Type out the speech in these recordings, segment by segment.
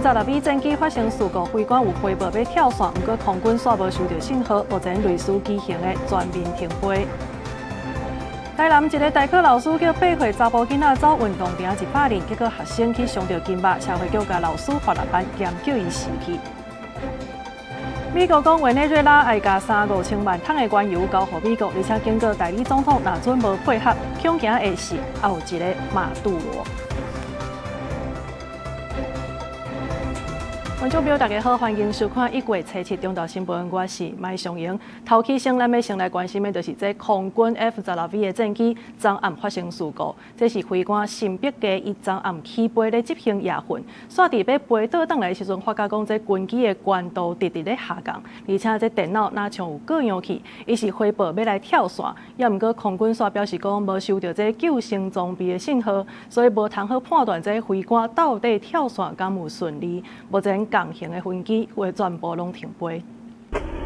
F-16战机发生事故，飞官有回报要跳伞，不过空军煞无收到信号，目前类似机型的全面停飞。台南一个代课老师叫8岁查甫囡仔走运动场100年，结果学生去伤到筋肉，社会局甲老师罚6万，严叫伊辞去。美国讲委内瑞拉爱加3-5千万桶的原油交予美国，而且经过代理总统若准无配合，恐惊会是还有一个马杜罗。观众朋友，大家好，欢迎收看1月7日中昼新闻，我是麦尚英。头起先，咱要先来关心的，就是这空军 F-16的战机昨暗发生事故。这是飞官新北基伊昨暗起飞咧执行夜训，煞伫要飞倒转来的时阵，发觉讲这军机的关度直直咧下降，而且这电脑若像有各样去，伊是回报要来跳伞，也毋过空军煞表示讲无收到这救生装备的信号，所以无通好判断这飞官到底跳伞敢有顺利。目前共型的飞机会全部拢停飞。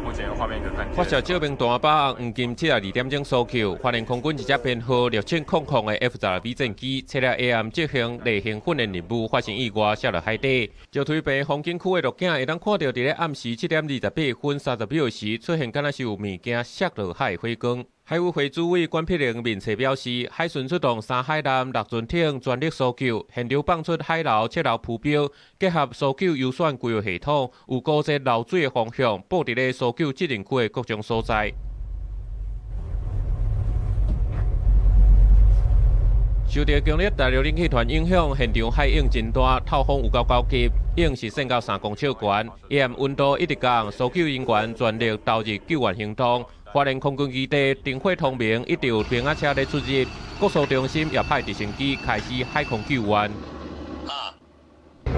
目前画面可看，发射照明大把黄金72点钟所求，发现空军一只编号6000的 F-16战机，测了 AM 执行例行训练任务，发生意外下落海底。石腿坪风景区的录影会当看到，伫咧暗时7点28分30秒时，出现敢若是有物件摔落海的火光。海委会主委管碧玲面册表示，海巡出动3海艦6船艇全力搜救，现场放出海流、测流浮标，结合搜救优选规划系统，有估计漏水的方向，布伫咧搜救责任区的各种所在。受到强烈大陆冷气团影响，现场海涌真大，透风有够高级，涌是升到3公尺悬，沿温度一直降，搜救人员全力投入救援行动。花莲空军基地灯火通明，一直有兵仔车咧出入。国搜中心也派直升机开始海空救援。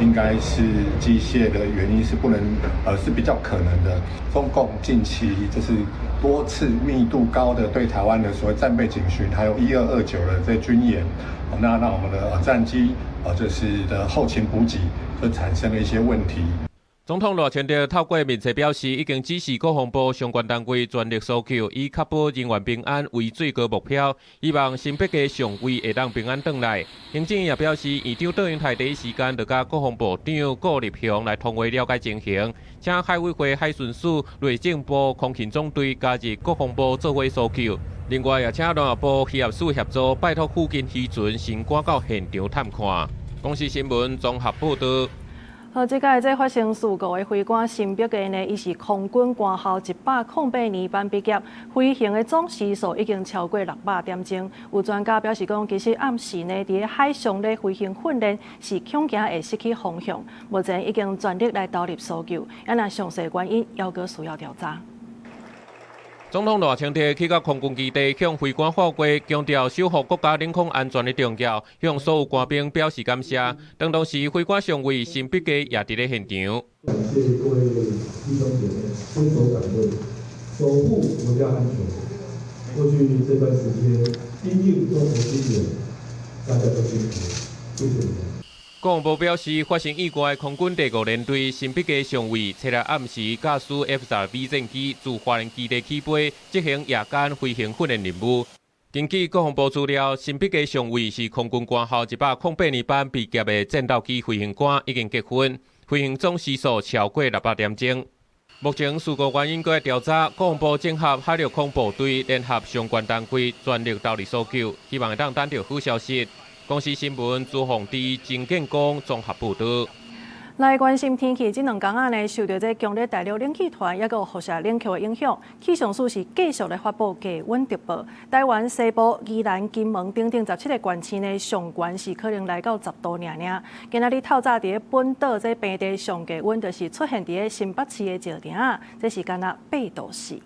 应该是机械的原因是不能，是比较可能的。中共近期就是多次密度高的对台湾的所谓战备警巡，还有1229的这军演，那让我们的战机就是的后勤补给就产生了一些问题。总统罗清德透过面册表示，已经指示国防部相关单位全力搜救，以确保人员平安为最高目标。希望新北基上尉会当平安回来。行政院也表示，院长倒英台第一时间就甲国防部长顾立雄来通话了解情形，请海委会海巡署、内政部空勤总队加入国防部做伙搜救。另外，也请农业部渔业署协助，拜托附近渔船先赶到现场探看。公视新闻综合报道。好，即届这发生事故的飞官新北基呢，伊是空军官校108年班毕业，飞行的总时数已经超过600点钟。有专家表示讲，其实暗时呢，伫海上咧飞行训练是恐惊会失去方向，目前已经全力来投入搜救，也那详细原因还阁需要调查。总统赖清德去到空军基地，向飞官报过，强调守护国家领空安全的重要，向所有官兵表示感谢。当时，飞官上尉辛必基也伫咧现场。感谢各位弟兄姐妹坚守岗位，守护国家安全。过去这段时间，因应中国军演，大家都辛苦，谢谢你们。国防部表示，发生意外，空军第5联队新北基上尉测了暗时驾驶 F-16战机自花莲基地起飞，执行夜间飞行训练任务。根据国防部资料，新北基上尉是空军官校108年班毕业的战斗机飞行官，已经结婚，飞行总时数超过600点钟。目前事故原因搁在调查，国防部整合海陆空部队，联合相关单位，全力投入搜救，希望会当等到好消息。公视新闻朱宏志、郑建光综合报道。来关心天气，这2天呢，受到这强烈大陆冷气团也有辐射冷却的影响，气象署是继续来发布低温特报。台湾西部、宜兰、金门等17个县市呢，上悬是可能来到10度尔。今仔日透早伫本岛这平地上低温，就是出现伫新北市的石碇，这是敢若8度4。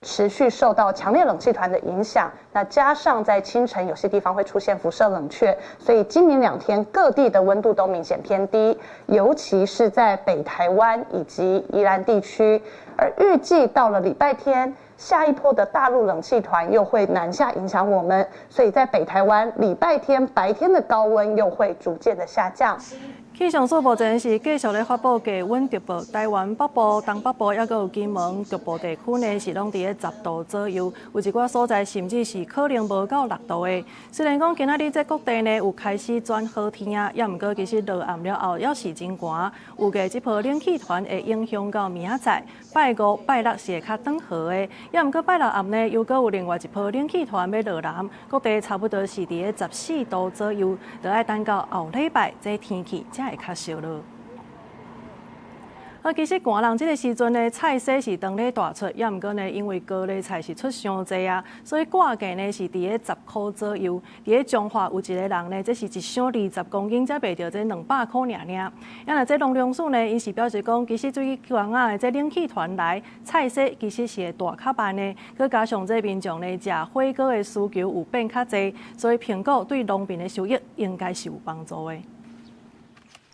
持续受到强烈冷气团的影响，那加上在清晨有些地方会出现辐射冷却，所以今明2天各地的温度都明显偏低，尤其是在北台湾以及宜兰地区。而预计到了礼拜天，下一波的大陆冷气团又会南下影响我们，所以在北台湾礼拜天白天的高温又会逐渐的下降。气象署目前是继续咧发布低温特报，台湾北部、东北部，还有金门局部地区呢，是拢伫咧10度左右，有一寡所在甚至是可能无到6度的。虽然讲今仔日这各地呢有开始转好天啊，也毋过其实落暗了后也是真寒。预计这波冷气团会影响到明仔载，拜五、拜六是会较暖和的，也毋过拜六暗呢又搁有另外一波冷气团要落南，各地差不多是伫咧14度左右，就要等到后礼拜这天气才会较烧热。其实寒人这个时阵呢，菜色是当咧大出，也毋过呢，因为高丽菜是出伤济啊，所以价格呢是伫咧10块左右。伫咧中华有一个人呢，这是一箱20公斤才卖到这200块尔尔。因为这农粮署呢，因是表示讲，其实对于广啊的这冷气团来，菜色其实是会大较慢的。佮加上这民众呢，食火锅的需求有变较济，所以苹果对农民的收益应该是有帮助的。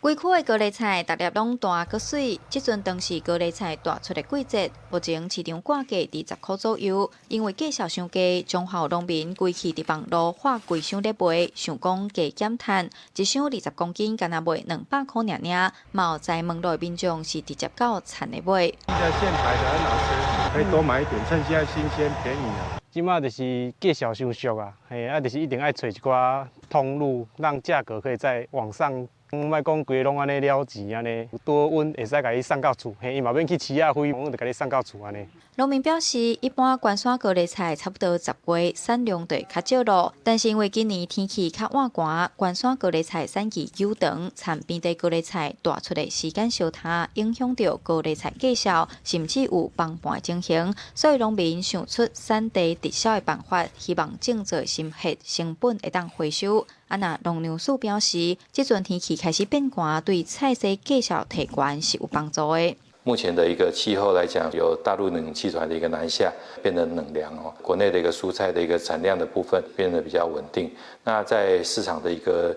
规区的高丽菜逐粒拢大佮水，即阵当是高丽菜大出的季节。目前市场价格伫10块左右，因为价销伤低，中华农民规气伫网络花贵箱咧卖，想讲价减碳，一箱20公斤敢若卖200块尔尔。嘛有在网络的民众是直接到田里买。现在现采的很好吃，可以多买一点，趁现在新鲜便宜啊。即马就是价销伤俗啊，就是一定要找一寡通路，让价格可以再往上。莫讲规拢安尼了钱安尼，有多温会使甲伊送到厝，伊嘛免去饲仔费，我就甲你送到厝安尼。农民表示，一般关山高丽菜差不多10月产量就会较少咯，但是因为今年天气较晚寒，关山高丽菜产期久长，产边地高丽菜大出的时间相差，影响到高丽菜价销，甚至有崩盘的情形。所以农民想出产地直销的办法，希望种做心血，成本会当回收。那农粮署表示，这阵天气开始变寒，对菜色价销提悬是有帮助的。目前的一个气候来讲，有大陆冷气团的一个南下，变得冷凉哦。国内的一个蔬菜的一个产量的部分变得比较稳定。那在市场的一个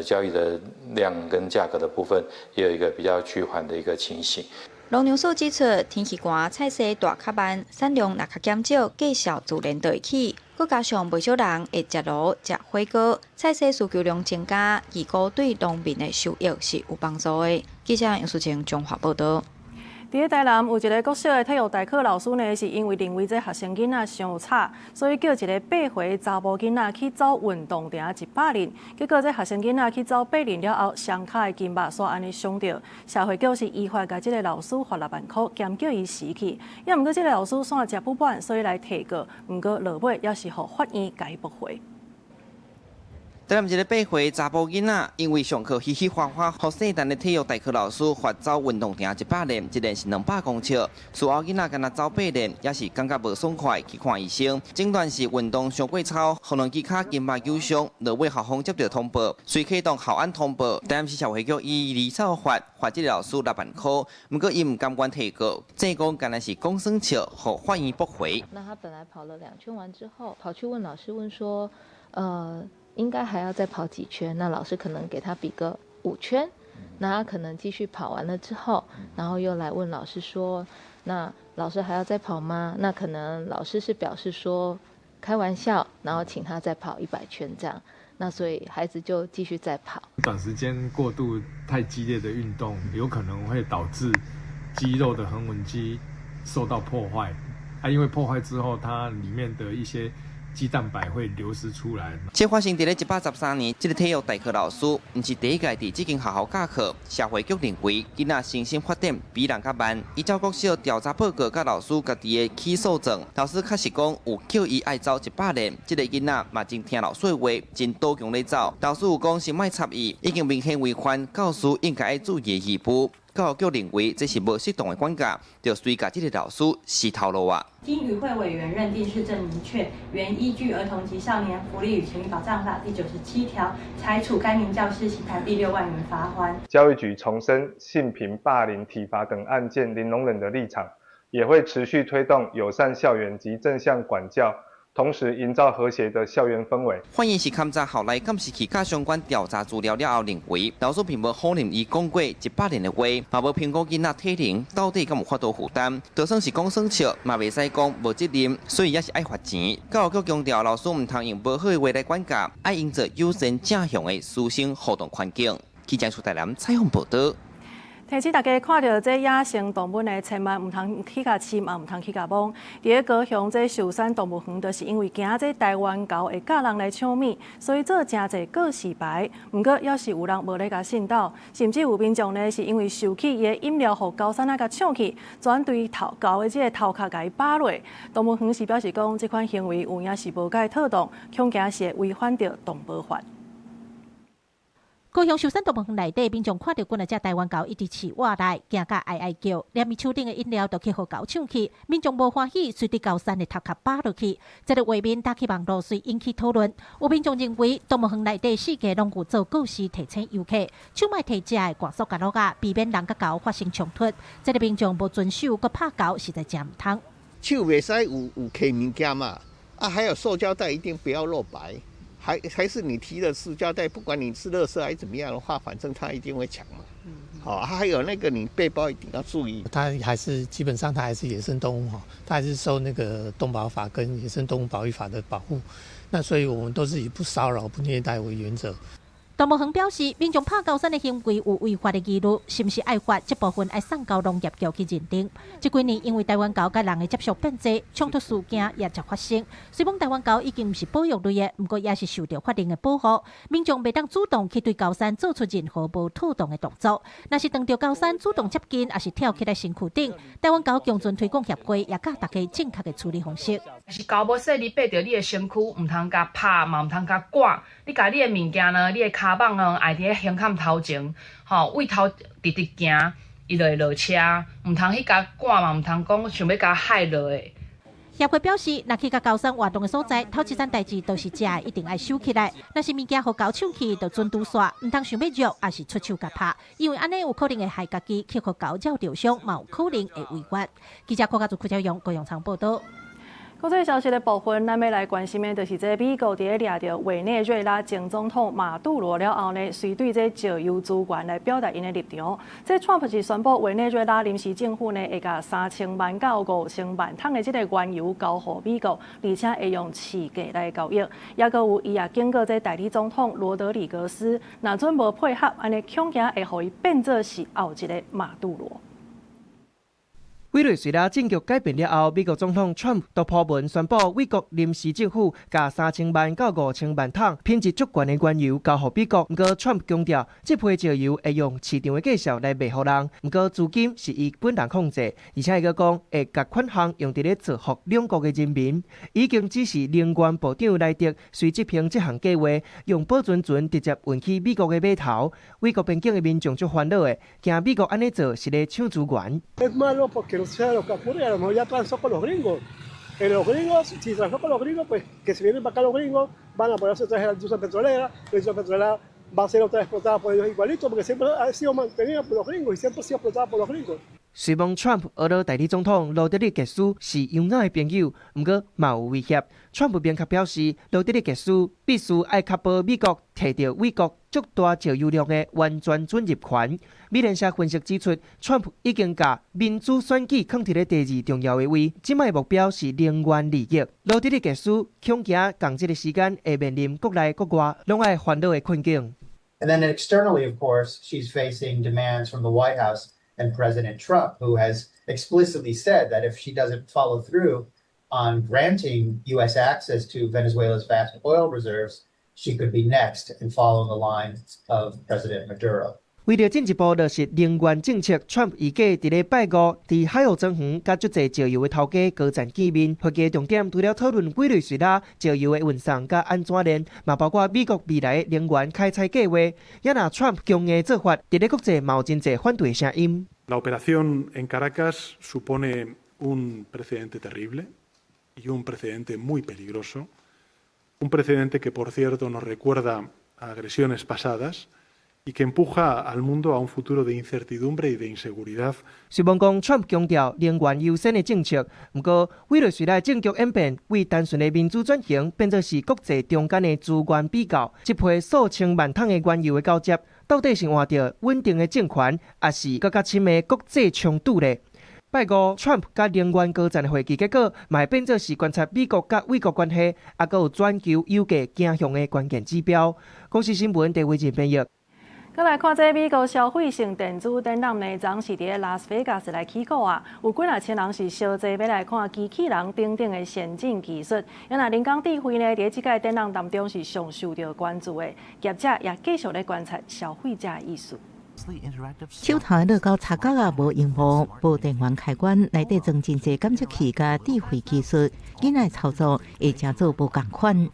交易的量跟价格的部分，也有一个比较趋缓的一个情形。农粮署指出，天气寒，菜色大较慢，产量若较减少，价销自然就会起。佮加上不少人会食卤、食火锅，菜色需求量增加，预估对农民的收益是有帮助的。记者杨淑晴综合报道。伫咧台南有一个国小的体育代课老师呢，是因为认为这学生囡仔伤吵，所以叫一个8岁查甫囡仔去走运动场100年。结果这学生囡仔去走8年了后，双脚的筋肉煞安尼伤到，社会局是依法甲这个老师罚6万块，兼叫伊辞去。也毋过这个老师煞食不满，所以来提告。毋过落尾也是互法院改驳回。台南一个8岁查甫囡仔，因为上课嘻嘻哈哈，互细汉的体育代课老师罚走运动场100年，一年是200公尺。事后囡仔敢若走8年，也是感觉无爽快，去看医生。诊断是运动伤过操，可能趾骹筋膜扭伤。落尾校方接到通报，随启动校安通报，台南市社会局以离操罚这个老师6万块。不过伊唔甘愿提告，正讲敢若是公孙笑，互法院驳回。那他本来跑了2圈完之后，跑去问老师问说，应该还要再跑几圈？那老师可能给他比个5圈，那他可能继续跑完了之后，然后又来问老师说，那老师还要再跑吗？那可能老师是表示说开玩笑，然后请他再跑100圈这样。那所以孩子就继续再跑。短时间过度太激烈的运动，有可能会导致肌肉的横纹肌受到破坏。因为破坏之后，它里面的一些肌蛋白会流失出来。这发生在113年，这个体育代课老师不是第一届伫这间学校教课。社会局认为，囡仔身心发展比人较慢。依照国小调查报告，甲老师家己的起诉证，老师确实讲有叫伊爱走100年。这个囡仔嘛真听老师的话，真多强咧走。老师有讲是莫插伊，已经明显违反教师应该注意的义务。教育局认为这是无适当的管教，就随甲这个老师洗头路啊。经与会委员认定是正明确，原依据《儿童及少年福利与权益保障法》第97条，裁处该名教师刑台第6万元罚锾。教育局重申性平、霸凌、体罚等案件零容忍的立场，也会持续推动友善校园及正向管教。同时营造和谐的校园氛围。法院是勘查校内监视器甲相关调查资料了后，认为老师并无否认伊讲过100年的话，嘛无评估囡仔体能到底敢有法度负担，就算是讲算笑，嘛袂使讲无责任，所以也是爱罚钱。教育局强调，老师唔通用无好的话来管教，爱营造友善正向的师生互动环境。记者苏台南采访报道。提醒大家看到这野生动物呢，千万唔通去甲亲，也唔通去甲摸。伫高雄这寿山动物园，就是因为惊这台湾狗会教人来抢物，所以做真侪告示牌。不过，要是有人无咧甲信道，甚至有民众呢是因为受气伊的饮料互狗产甲抢去，转对狗的这个头壳甲伊扒落。动物园是表示讲，这款行为有影是无解妥当，恐惊是会违反着动保法。高雄寿山动物园内底，民众看到几只台湾狗一直饲活内，惊甲哀哀叫，连伊手顶的饮料都去互狗抢去，民众无欢喜，随伫高山的头壳扒落去。这个画面打起网络，遂引起讨论。有民众认为，动物园内底四界拢有做告示提醒游客，手莫摕食的挂塑胶盒啊，避免人甲狗发生冲突。这个民众无遵守，佮拍狗，实在真唔通。手袂使有摕物件嘛，还有塑胶袋一定不要露白。还是你提的塑胶袋，不管你是垃圾还是怎么样的话，反正他一定会抢嘛。好，还有那个你背包一定要注意。它还是基本上它还是野生动物哈，它还是受那个动保法跟野生动物保育法的保护。那所以我们都是以不骚扰、不虐待为原则。动物园表示，民众拍狗产的行为有违法的记录，是不是爱罚？这部分要送交农业局去认定。这几年因为台湾狗甲人的接触变多，冲突事件也才发生。虽讲台湾狗已经不是保育类的，不过也是受到法令的保护。民众袂当主动去对狗产做出任何无妥当的动作。若是当着狗产主动接近，也是跳起来身躯顶，台湾狗共存推广协会也教大家正确的处理方式。是狗要说你爬到你的身躯，唔通甲拍，嘛唔通甲赶。你甲你的物件呢，你的骹蠓呢，爱伫胸坎头前，位头直直行，伊就会落车，唔通去甲赶嘛，唔通讲想要甲害落的。协会表示，若去甲狗产活动的所在，头一件代志都是食的一定爱收起来。若是物件互狗抢去，就准拄煞，唔通想要虐，也是出手甲拍，因为安尼有可能会害家己，去互狗照受伤，嘛有可能会违法。记者郭家祖、邱朝阳、高雄场报道。国际消息的部分，咱要来关心的就是这美国伫抓到委内瑞拉前总统马杜罗了后呢，随对这石油资源来表达因的立场。这川普是宣布委内瑞拉临时政府呢会甲3000万到5000万桶的这个原油交予美国，而且会用市价来交易。也阁有伊也警告这代理总统罗德里格斯，若准无配合，安尼恐惊会互伊变作是后一个马杜罗。委内瑞拉政局改变了后，美国总统川普都破文宣布，美国临时政府加3000万到5000万桶品质足悬的原油交予美国。不过，川普强调，这批石油会用市场的价格来卖予人，不过资金是伊本人控制，而且会讲会把款项用伫咧造福两国的人民。已经指示能源部长莱特随执行这项计划，用保存船直接运去美国的码头。美国边境的民众足烦恼的，惊美国安尼做是咧抢资源。sea lo que ocurre, a lo mejor ya transó con los gringos. Los gringos, si transó con los gringos, pues que si vienen para acá los gringos, van a ponerse otra vez la industria petrolera va a ser otra vez explotada por ellos igualito, porque siempre ha sido mantenida por los gringos y siempre ha sido explotada por los gringos. 虽望 Trump 俄罗代理总统罗德里格斯是友好的朋友，不过嘛有威胁。Trump 明确表示，罗德里格斯必须爱确保美国摕到美国足大石油量的完全准入权。美联社分析指出 ，Trump 已经把民主选举放伫咧第二重要的位，即卖目标是能源利益。罗德里格斯恐惊共这个时间会面临国内国外拢爱烦恼的困境。And then externally, of course, she's facing demands from the White House and President Trump, who has explicitly said that if she doesn't follow through on granting U.S. access to Venezuela's vast oil reserves, she could be next and follow the line of President Maduro. 为了进一步落实能源政策 ，Trump 预计伫咧拜五伫海湖庄园甲足侪石油的头家高层见面。会议重点除了讨论委内瑞拉石油的运送甲安怎链，嘛包括美国未来的能源开采计划。也若 Trump 强硬做法，伫咧国际嘛有真侪反对声音。La operación en Caracas supone un precedente terrible y un precedente muy peligroso, un precedente que, por cierto, nos recuerda a agresiones pasadas. Y que empuja al mundo a un futuro de incertidumbre y de inseguridad. 虽望讲 Trump 强调能源优先的政策，不过委内瑞拉政局演变为单纯的民主转型，变作是国际中间的资源比较。这批数千万桶的原油的交接，到底是换到稳定的政权，还是更加深的国际冲突呢？拜五 ，Trump 甲能源高层的会议结果，嘛变作是观察美国甲美国关系，也佮有全球油价走向的关键指标。公司新闻地位前编译。再来看这美国消费性电子展览呢，昨是伫拉斯维加斯来起稿啊，有几啊千人是小坐要来看机器人等等的先进技术。那人工智慧呢，伫即个展览当中是上受到关注的，业者也继续咧观察消费者的意思。手头的乐高插角啊，无荧幕、无电源开关，内底装真侪感测器甲智慧技术，囡仔操作会真做无共款。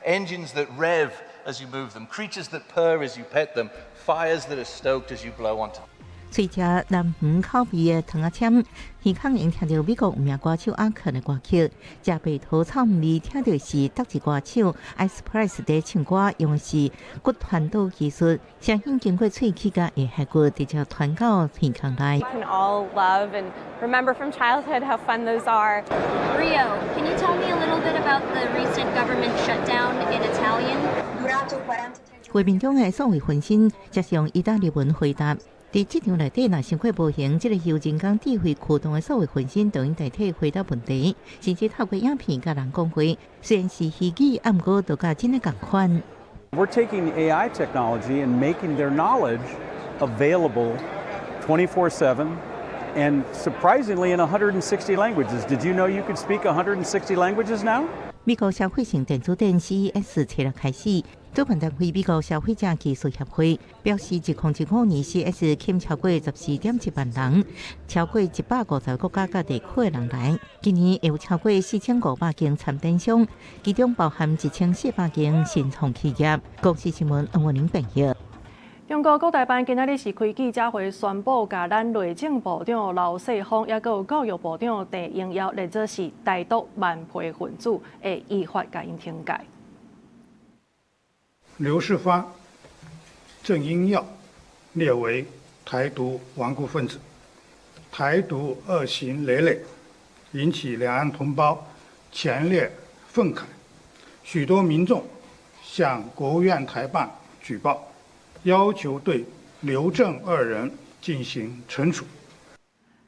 Engines that rev as you move them, creatures that purr as you pet them, fires that are stoked as you blow onto them. 喙食南园口味的糖仔签，耳孔用听到美国有名歌手阿肯的歌曲，食白桃草味听到是德籍歌手 Ice Price 在唱歌，用的是骨传导技术，相信经过喙齿甲下颌骨直接传到耳孔内。We can all love and remember from childhood how fun those are. Rio, can you tell me a little bit about the recent government shutdown in Italian? 会面中的所谓分身，则是用意大利文回答。伫这场内底，若生活无形，这个由人工智慧驱动的所谓分身，等于代替回答问题，甚至透过影片甲人讲话。虽然是虚拟，毋过都甲真诶共款。We're taking AI technology and making their knowledge available 24/7, and surprisingly in 160 languages. Did you know you could speak 160 languages now? 美国消费性电子展 CES 七日开始，主办单位美国消费者技术协会表示，2015年 CES 吸超过14.1万人，超过150个国家甲地区的人来。今年有超过4500间参展商，其中包含1400间新创企业。国际新闻黄文玲报道。中国国台办今仔日是开记者会，宣布甲咱内政部长刘世芳，也有教育部长郑英耀列做是台独万培分子，会依法甲因停改。刘世芳、郑英耀列为台独顽固分子，台独恶行累累，引起两岸同胞强烈愤慨。许多民众向国务院台办举报。要求对刘郑二人进行惩处。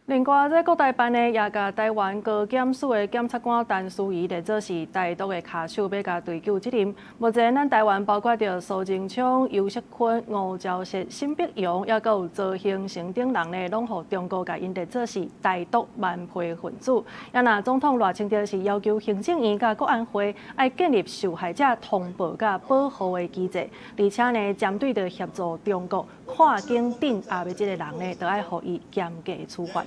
另外，在国台办呢，也甲台湾高检署的检察官陈思怡列做是台独的卡手，要甲追究责任。目前，咱台湾包括着苏贞昌、尤锡坤、吴钊燮、沈碧阳，也有赵兴成等人呢，拢互中国甲因列做是台独万培分子。也那总统赖清德是要求行政院甲国安会爱建立受害者通报甲保护的机制，而且呢，针对着协助中国跨境镇压的这个人呢，都爱予伊严格处罚。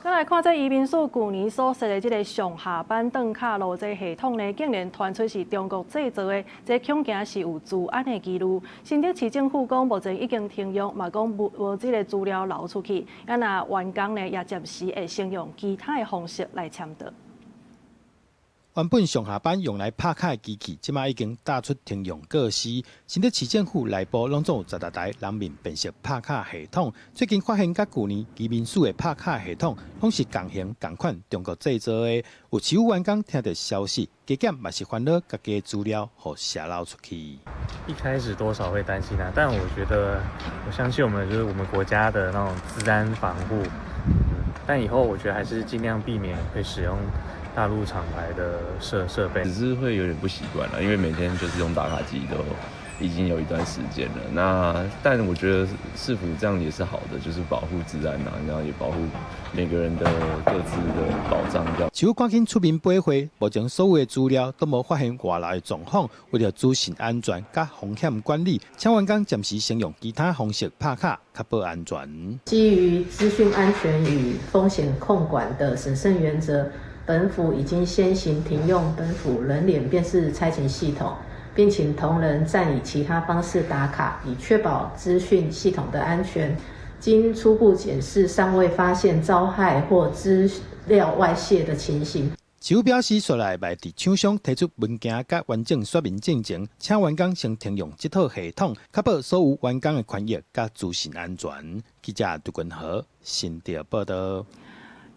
再来看，这移民署去年所设的这个上下班顿卡路这系统呢，竟然传出是中国制造的，这恐惊是有治安的记录。新北市政府讲，目前已经停用，嘛讲无这个资料流出去。啊，那员工呢也暂时会先用其他的方式来签到。原本上下班用来拍卡的机器，即马已经打出停用告示。新北市政府内部拢总有10台人面辨识拍卡系统。最近发现，甲去年移民署的拍卡系统，拢是共型共款中国制造的。有持有员工听到消息，加减嘛是烦恼家己的资料互泄露出去。一开始多少会担心啊，但我觉得，我相信我们就是我们国家的那种治安防护。但以后我觉得还是尽量避免会使用大陆厂牌的设备，只是会有点不习惯了，因为每天就是用打卡机都已经有一段时间了。但我觉得市府这样也是好的，就是保护治安啊，然后也保护每个人的各自的保障。市府赶紧出面驳回，目前所有的资料都无发现外来的状况。为了资讯安全甲风险管理，请员工暂时先用其他方式拍卡，确保安全。基于资讯安全与风险控管的审慎原则。本府已经先行停用本府人脸辨识差勤系统，并请同仁暂以其他方式打卡，以确保资讯系统的安全。经初步检视，尚未发现遭害或资料外泄的情形。市府表示，说来卖伫厂商提出文件甲完整说明进前，请员工先停用这套系统，确保所有员工的权益甲资讯安全。记者杜君豪，新潮报道。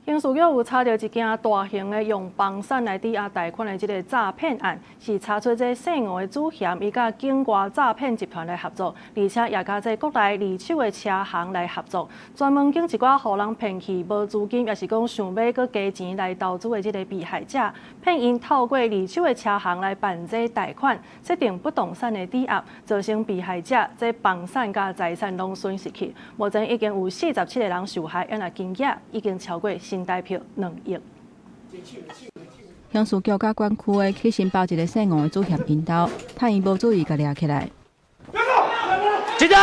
刑事局有查到一件大型的用房产来抵押贷款的这个诈骗案，是查出这姓吴的主嫌，伊甲境外诈骗集团来合作，而且也甲这国内二手的车行来合作，专门经一寡互人骗去无资金，也是讲想要搁加钱来投资的这个被害者，骗因透过二手的车行来办这贷款，设定不动产的抵押，造成被害者这房产甲财产拢损失去。目前已经有47个人受害，也那金额已经超过新台币2亿。刑事局甲管区的去申报一个姓吴的主嫌引导，趁伊无注意，甲抓起来。记者。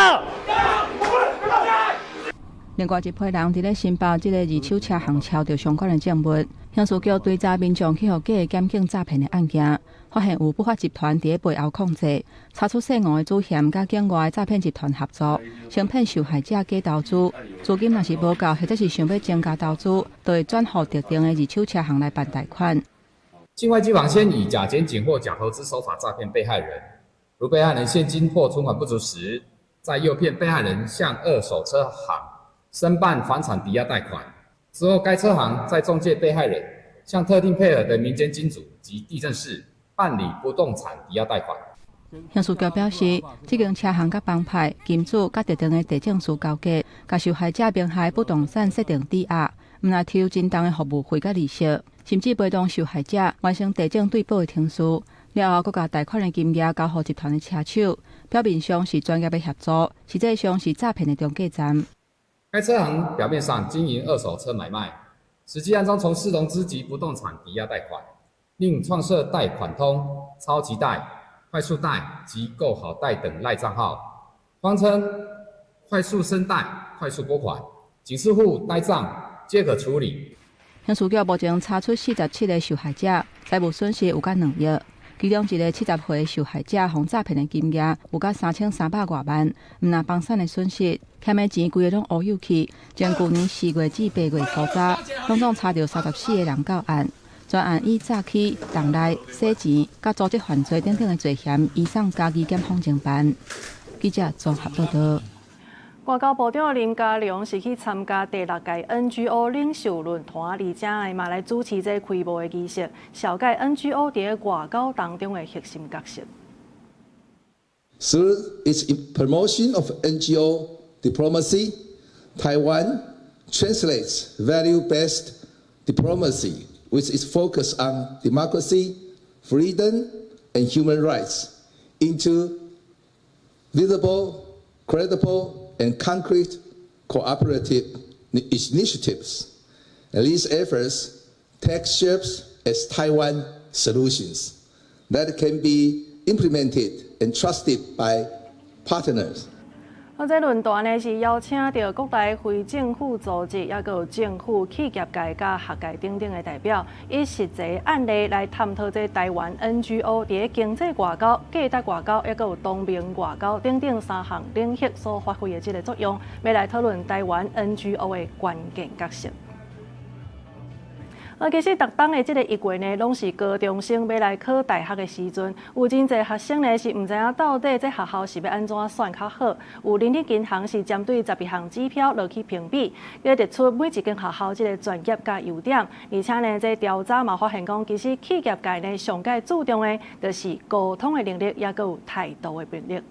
另外一批人伫咧申报这个二手车行抄到相关的证物，刑事局追查民众去互假的检警诈骗的案件，发现有不法集团伫咧背后控制，查出姓吴的主嫌甲境外的诈骗集团合作，先骗受害者假投资，资金若是无够，或者是想要增加投资，就会转互特定的二手车行来办贷款。境外机房先以假检警或假投资手法诈骗被害人，如被害人现金或存款不足时，再诱骗被害人向二手车行申办房产抵押贷款，之后该车行再中介被害人向特定配合的民间金主及地政士办理不动产抵押贷款。刑事局表示，这间车行甲帮派、金主甲特定的地政士交结，甲受害者名下不动产设定抵押，毋但抽真重的服务费甲利息，甚至陪同受害者完成地政对保的程序，了后，佫甲贷款的金额交予集团的车手，表面上是专业的合作，实际上是诈骗的中介站。该车行表面上经营二手车买卖，实际暗中从事融资及不动产抵押贷款，另创设贷款通、超级贷、快速贷及购好贷等赖账号，谎称快速申贷、快速拨款，警示户呆账皆可处理。刑事局目前查出47个受害者，财务损失有甲2亿。其中一个70岁受害者被诈骗的金额有甲3300多万，毋但房产的损失，欠的钱规个拢乌有去。从去年4月至8月初早，拢总查到34个人到案。专案以诈欺、挡赖、洗钱、甲组织犯罪等等的罪嫌，移送家己检方侦办。记者综合报道。外交部长林佳龙是去参加第6届 NGO 领袖论坛，而且嘛来主持这开幕的仪式，小解 NGO 在外交当中的核心角色。Through its promotion of NGO diplomacy, Taiwan translates value-based diplomacy with its focus on democracy, freedom, and human rights into visible, credible, and concrete cooperative initiatives. And these efforts take shapes as Taiwan solutions that can be implemented and trusted by partners. 这论坛呢是邀请到各大非政府组织，也有政府、企业界、甲学界等等的代表，以实际案例来探讨这台湾 NGO 在经济外交、价值外交，也有当面外交等等3项领域所发挥的这个作用，要来讨论台湾 NGO 的关键角色。其实，逐冬的这个1月呢，拢是高中生要来考大学的时阵，有真侪学生呢是唔知影到底这学校是要安怎选较好。有人力银行是针对12项指标落去评比，要得出每一间学校这个专业甲优点。而且呢，这调查嘛发现讲，其实企业界呢上界注重的，就是沟通的能力，也有态度的能力。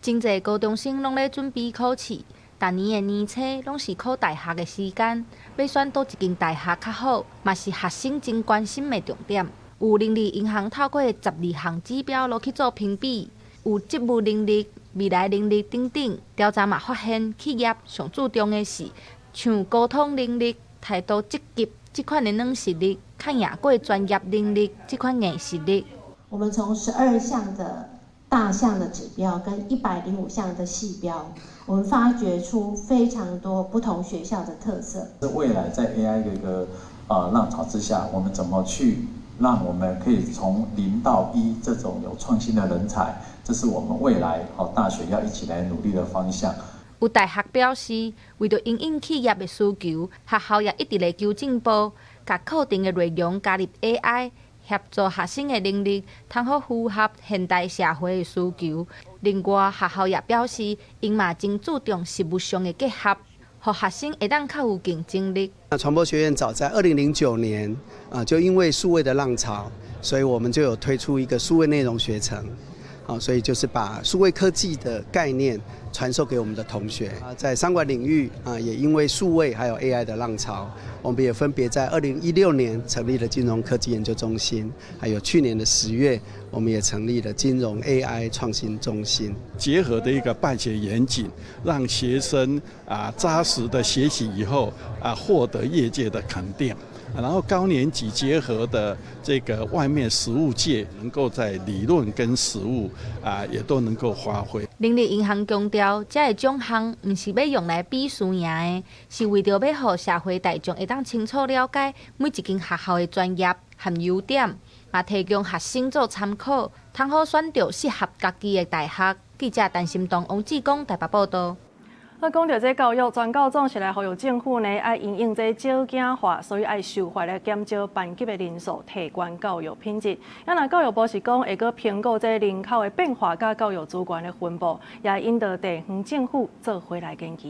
真侪高中生拢咧准备考试。逐年的年初拢是考大学的时间，要选倒一间大学较好，嘛是学生真关心的重点。有人力银行透过12项指标落去做评比，有职务能力、未来能力等等。调查嘛发现，企业上注重的是像沟通能力、态度积极这款的软实力，较赢过专业能力这款硬实力。我们从12项的大项的指标跟105项的细标，我们发掘出非常多不同学校的特色。未来在 AI 的一个浪潮之下，我们怎么去让我们可以从0到1这种有创新的人才，这是我们未来大学要一起来努力的方向。有大学表示，为着因应企业的需求，学校也一直在求进步，把课程的内容加入 AI。协助学生的能力，通好符合现代社会的需求。另外，学校也表示，因嘛真注重实务上的结合，让学生会当较有竞争力。传播学院早在2009年就因为数位的浪潮，所以我们就有推出一个数位内容学程。所以就是把数位科技的概念传授给我们的同学。在商管领域也因为数位还有 AI 的浪潮，我们也分别在2016年成立了金融科技研究中心，还有去年的10月，我们也成立了金融 AI 创新中心。结合的一个办学严谨，让学生扎实的学习以后获得业界的肯定。然后高年级结合的这个外面实务界，能够在理论跟实务也都能够发挥。人力银行强调，这个奖项不是要用来比输赢的，是为着要让社会大众会当清楚了解每一间学校的专业和优点，也提供学生做参考，通好选择适合家己的大学。记者陈心东、王志光台北报道。讲到这教育，全教总是来呼吁政府呢，爱因应这少子化，所以爱受惠来减少班级的人数，提高教育品质。那教育部是讲会阁评估这人口的变化，甲教育资源的分布，也引导地方政府做回来研究。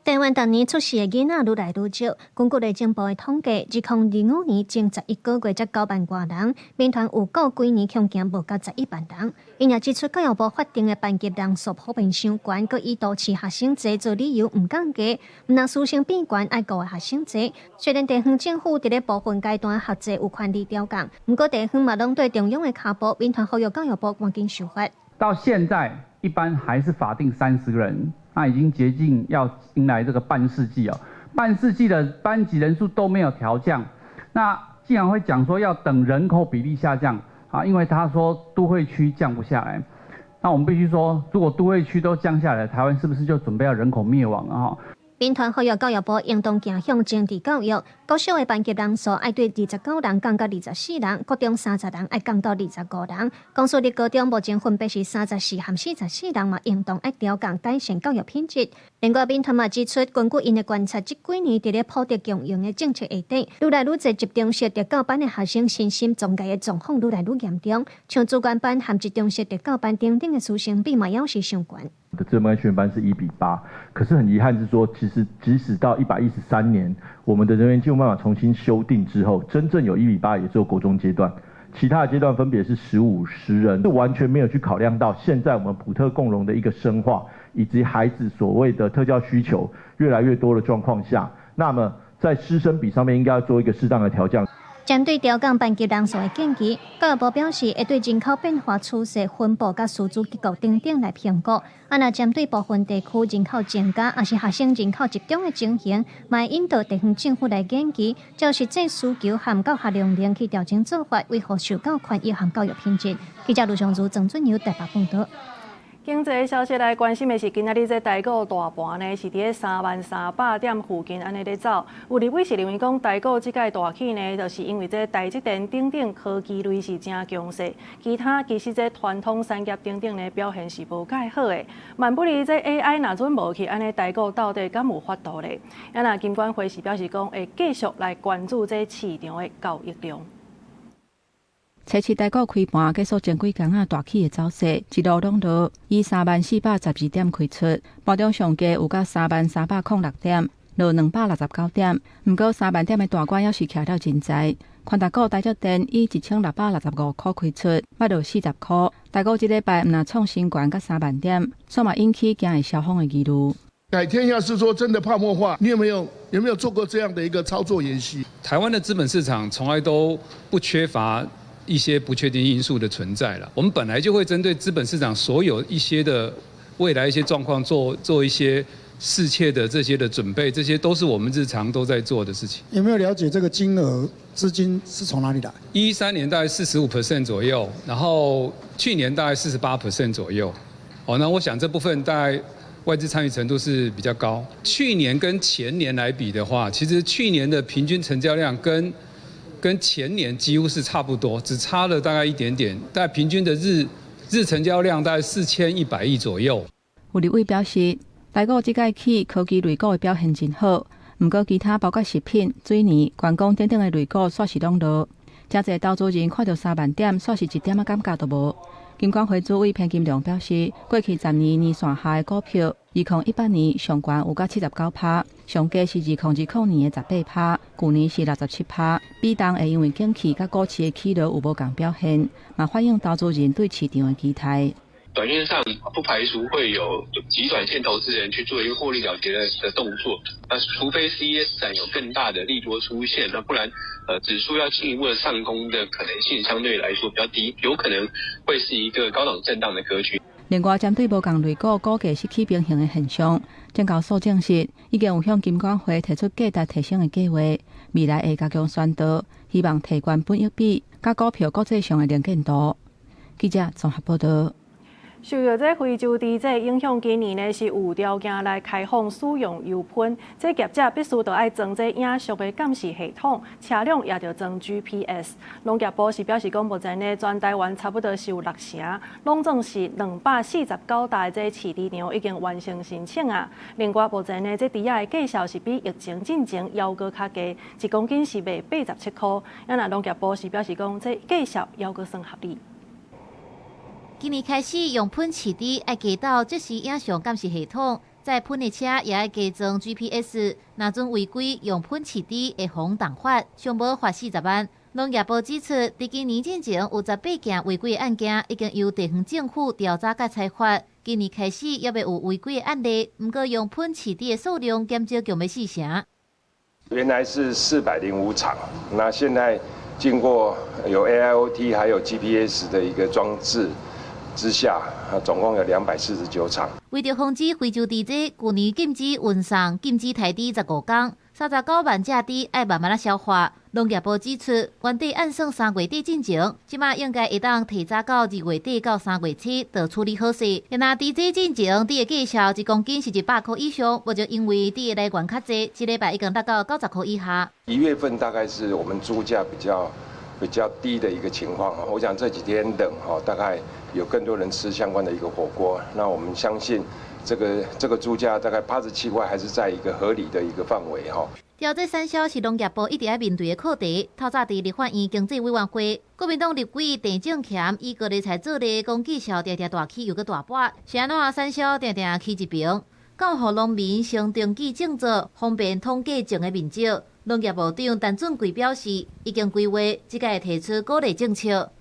台湾逐年出世的囡仔愈来愈少。根据内政部的统计，2025年前11个月才9万多人，民团预估几年恐惊无到11万人。因也指出，教育部法定的班级人数普遍伤悬，佮以都市学生多做理由唔降低，唔让师生变悬，爱教的学生多。虽然地方政府伫咧部分阶段学制有权利调降，不过地方嘛拢对中央的脚步，民团呼吁教育部赶紧修法。到现在，一般还是法定30个人。那已经接近要迎来这个半世纪哦，半世纪的班级人数都没有调降，那既然会讲说要等人口比例下降因为他说都会区降不下来，那我们必须说，如果都会区都降下来，台湾是不是就准备要人口灭亡了民团呼吁教育部应当走向政治教育，国小的班级人数爱对29人降到24人，国中30人爱降到25人。公私立高中目前分别是34和44人嘛，应当爱调降改善教育品质。另外，民团嘛指出，根据因的观察，这几年伫咧普及共用的政策下底，愈来愈侪集中式特教班的学生身心障碍的状况愈来愈严重，像主管班和集中式特教班等等的师生比嘛，也是相关。的自班学员班是1:8，可是很遗憾是说，其实即使到113年，我们的人员进步办法重新修订之后，真正有1:8也只有国中阶段，其他的阶段分别是15、10人，是完全没有去考量到现在我们普特共融的一个深化，以及孩子所谓的特教需求越来越多的状况下，那么在师生比上面应该要做一个适当的调降。针对调降班级人数的建议，教育部表示会对人口变化趋势分布甲师资结构等等来评估。若针对部分地区人口增加，也是学生人口集中的情形，嘛引导地方政府来研究，照实际需求和教学量能去调整做法，维护受教权益和教育品质。记者卢尚如、郑俊尧台北报道。经济消息来关心的是，今仔日这台股大盘呢是伫咧30300点附近安尼咧走。有立委是认为讲，台股即届大起呢，就是因为这台积电等等科技类是真强势，其他其实这传统产业等等呢表现是无介好的。万不离这 AI 若准无去，安尼台股到底敢有法度咧？那金管会是表示讲，会继续来关注这市场的交易量。初七台股开盘结束前几天大起的走势，一路拢落，以30412点开出，盘中上价有到30306点，落269点。不过3万点的大关也是徛了真dài。宽达股台积电以1665块开出，捌落40块。台股这礼拜唔若创新高到3万点，所以嘛引起惊会消风的疑虑。改天要是说真的泡沫化，你有没有做过这样的一个操作演习？台湾的资本市场从来都不缺乏一些不确定因素的存在了，我们本来就会针对资本市场所有一些的未来一些状况做一些适切的这些的准备，这些都是我们日常都在做的事情。有没有了解这个金额资金是从哪里来？13年大概45% 左右，然后去年大概48% 左右。那我想这部分大概外资参与程度是比较高。去年跟前年来比的话，其实去年的平均成交量跟前年几乎是差不多，只差了大概一点点，大概平均的日成交量大概4100亿左右。有立委表示，台股这届起科技类股的表现真好，不过其他包括食品、水泥、观光等等的类股煞是拢落。真侪投资人看到3万点，煞是一点感觉都无。金管会主委潘金良表示，过去10年年线下的股票， 2018年上悬有到79%，上低是2020年的18%，去年是67%。比重会因为景气甲股市的起落有无同表现，嘛反映投资人对市场的期待。短线上不排除会有极短线投资人去做一个获利了结的动作，那除非 CES 展有更大的利多出现，那不然指数要进一步的上攻的可能性相对来说比较低，有可能会是一个高档震荡的格局。另外，针对无同类股股价失去平衡的现象，证交所证实已经有向金管会提出价值提升的计划，未来会加强宣导，希望提高本益比甲股票国际上的能见度。记者综合报道。受到这非洲地震影响，今年呢是有条件来开放使用油喷。这业者必须要爱装这影像的监视系统，车辆也要装 GPS。农业部是表示讲，目前呢全台湾差不多是有6城，拢总是249大这市地场已经完成申请啊。另外，目前呢这猪仔的价销是比疫情之前要搁较低，1公斤是卖87块。那农业部是表示讲，这价销要搁算合理。今年开始用喷饲猪要加到即时影像监视系统，在喷的车也要加装 GPS。若准违规用喷饲猪会防重罚，上无罚40万。农业部指出，伫今年之前有18件违规案件，已经由地方政府调查甲裁罚。今年开始也要有违规的案例，不过用喷饲猪的数量减少强要4成。原来是405场，那现在经过有 AIoT 还有 GPS 的一个装置之下，总共有249场。为着防止非洲地震，去年禁止运送、禁止抬猪15天，39万只猪要慢慢消化。农业部指出，原底按算3月底进前，即马应该会当提早到2月底到3月初，就处理好势。若地震进前，猪的价销1公斤是100块以上，无就因为猪的来源较济，一礼拜已经达到90块以下。1月份大概是我们猪价比较低的一个情况，我想这几天冷大概有更多人吃相关的一个火锅。那我们相信这个猪价大概87块还是在一个合理的一个范围哈。调这产销是农业部一直在面对的课题。透早伫立法院经济委员会，国民党立委郑正俭以高丽菜做例，讲绩效常常大起又搁大跌，是安怎产销常常起一平，敢互农民先登记种植，方便统计种的面积。农业部长陈俊贵表示，已经规划即个提出鼓励政策。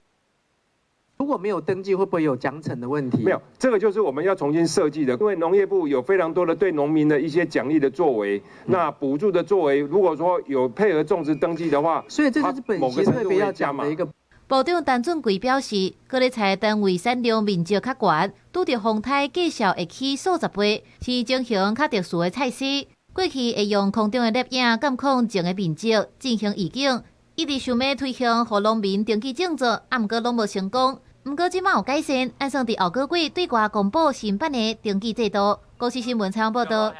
如果没有登记，会不会有奖惩的问题？没有，这个就是我们要重新设计的。因为农业部有非常多的对农民的一些奖励的作为，那补助的作为，如果说有配合种植登记的话，所以这就是本协特别要讲的一个。部长陈俊贵表示，高丽菜单位产量面积较悬，拄着风台价销会起数十倍，是进行较特殊的菜式。过去会用空中的摄影监控种的面积进行预警，一直想要推行，互农民登记种植，啊，毋过拢无成功。不过即马有改善，按算伫后个月对外公布新办的登记制度。国视新闻采访报道。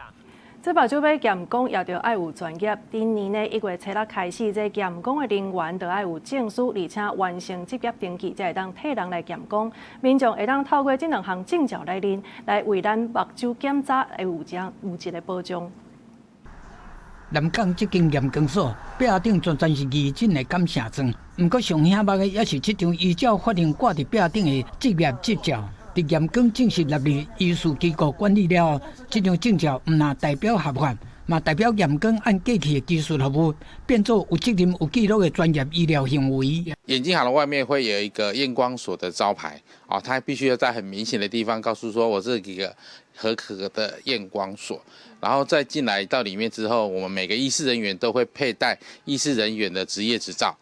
这目睭要验工，也着爱有专业。今年呢1月初6开始，这验工的人员着爱有证书，而且完成职业登记，才会当替人来验工。民众会当透过这2项证照来领，来为咱目睭检查会有一个保障。南港这间验光所壁顶全是义诊的感谢状，不过上显目的也是这张依照法令挂伫壁顶的职业执照。伫验光正式纳入医事机构管理了后，这张证照唔但代表合法，嘛代表验光按过去的技术服务，变作有责任、有记录的专业医疗行为。眼镜行的外面会有一个验光所的招牌，它必须要在很明显的地方告诉说，我这一个合格的验光所。然后再进来到里面之后，我们每个医师人员都会佩戴医师人员的职业执照，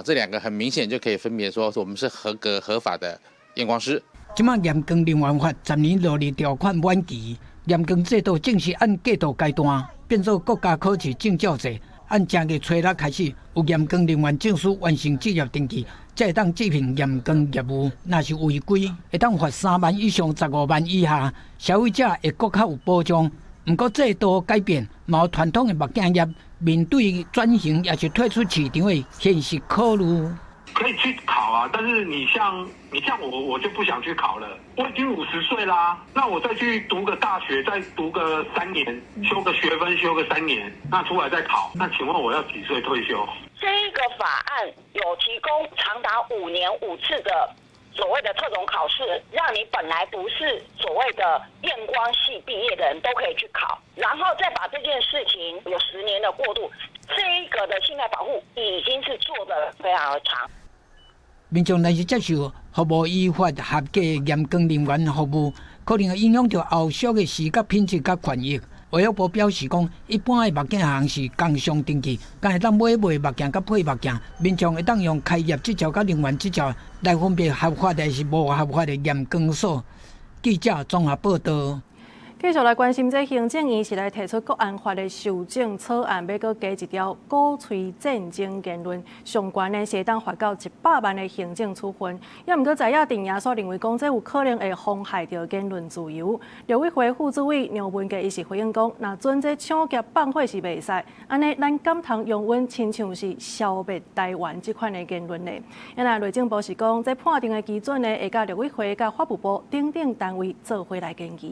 这2个很明显就可以分别说我们是合格合法的验光师。即马验光人员法10年6日条款满期，验光制度正式按季度阶段变做国家考试证照制，按正月初6开始有验光人员证书完成职业登记，才会当执行验光业务。若是违规，会当罚3万以上15万以下，消费者会更较有保障。不过制度改变，嘛有传统的目镜业面对转型也是退出市场的现实考虑。可以去考啊，但是你像我就不想去考了。我已经50岁啦，那我再去读个大学，再读个3年，修个学分，修个3年，那出来再考。那请问我要几岁退休？这一个法案有提供长达5年5次的所谓的特种考试，让你本来不是所谓的验光系毕业的人都可以去考，然后再把这件事情有10年的过渡，这一个的信赖保护已经是做得非常的长。民众若是接受服务依法合格的验光人员服务，可能会影响到后续的视觉品质甲权益。卫生部表示讲，一般的目镜行是工商登记，敢会当买卖目镜甲配目镜，民众会当用开业执照甲人员执照来分别合法的是无合法的验光所。记者综合报道。继续来关心，这行政院是来提出国安法的修正草案，要搁加一条鼓吹战争言论，相关的是当罚到100万的行政处分。也毋过在野阵营所认为讲，这有可能会妨害到言论自由。陆委会副主委杨文佳伊是回应讲，若准这抢劫放火是袂使，安尼咱敢通用阮亲像是消灭台湾这款的言论呢？因内内政部是讲，这判定的基准呢，会甲陆委会、甲法务部等等单位做伙来研究。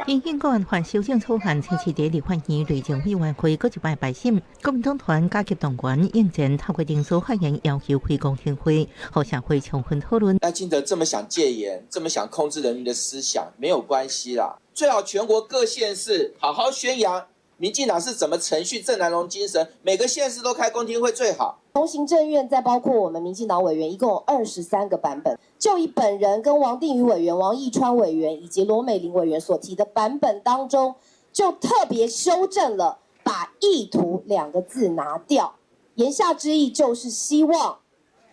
因应国安法修正草案，星期伫立法院内政委员会搁一摆摆审，国民党团加急动员应战，透过电视发言要求开公听会，和社会充分讨论。赖清德这么想戒严，这么想控制人民的思想，没有关系啦，最好全国各县市好好宣扬民进党是怎么程序郑南榕精神，每个县市都开公听会最好。从行政院再包括我们民进党委员，一共有23个版本。就以本人跟王定宇委员、王义川委员以及罗美玲委员所提的版本当中，就特别修正了把意图2个字拿掉，言下之意就是希望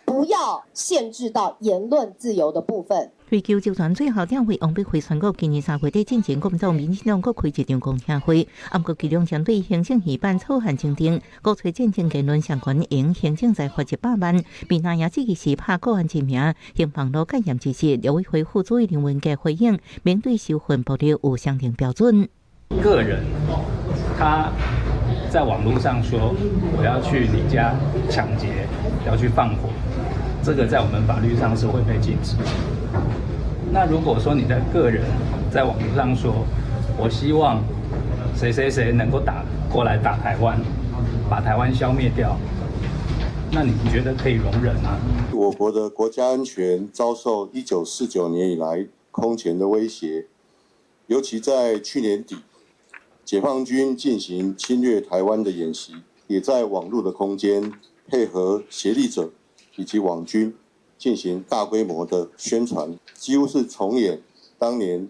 不要限制到言论自由的部分。追究集团最后两位王必辉宣告，今年3月底进行国民党、民进党各开一场公听会，不过其中针对行政院办草案精定，鼓吹战争言论相关，因行政再罚100万。民党也自己是拍个案之名，经网络检验之时，陆委会副主委林文佳回应，面对收回保留有相定标准。个人他在网络上说我要去你家抢劫，要去放火，这个在我们法律上是会被禁止。那如果说你的个人在网络上说，我希望谁谁谁能够过来打台湾，把台湾消灭掉，那你觉得可以容忍吗？我国的国家安全遭受1949年以来空前的威胁，尤其在去年底，解放军进行侵略台湾的演习，也在网络的空间配合协力者以及网军进行大规模的宣传，几乎是重演当年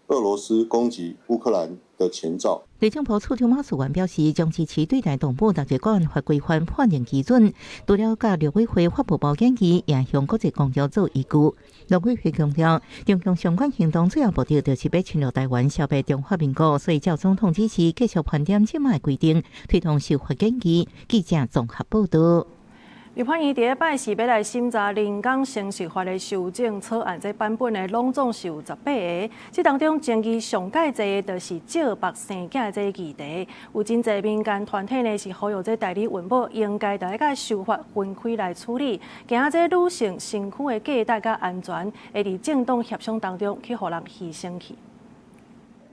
俄罗斯攻击乌克兰的前兆。内政部处长马树元表示，将支持对待动保6个国安法规范判定基准，除了甲陆委会、法务部研究，也向国际公约做依据。陆委会强调，中共相关行动最后目的就是要侵略台湾、消灭中华民国，所以照总统指示，继续盘点即卖规定，推动修法研究。记者综合报道。立法院第一摆是要来审查人工生殖法的修正草案，这版本的拢总是有18个，这当中争议上介侪的就是借腹生囝这个议题。有真侪民间团体呢是呼吁这代理孕母应该在甲修法分开来处理，惊这女性身躯的价值甲安全会伫政党协商当中去互人牺牲去。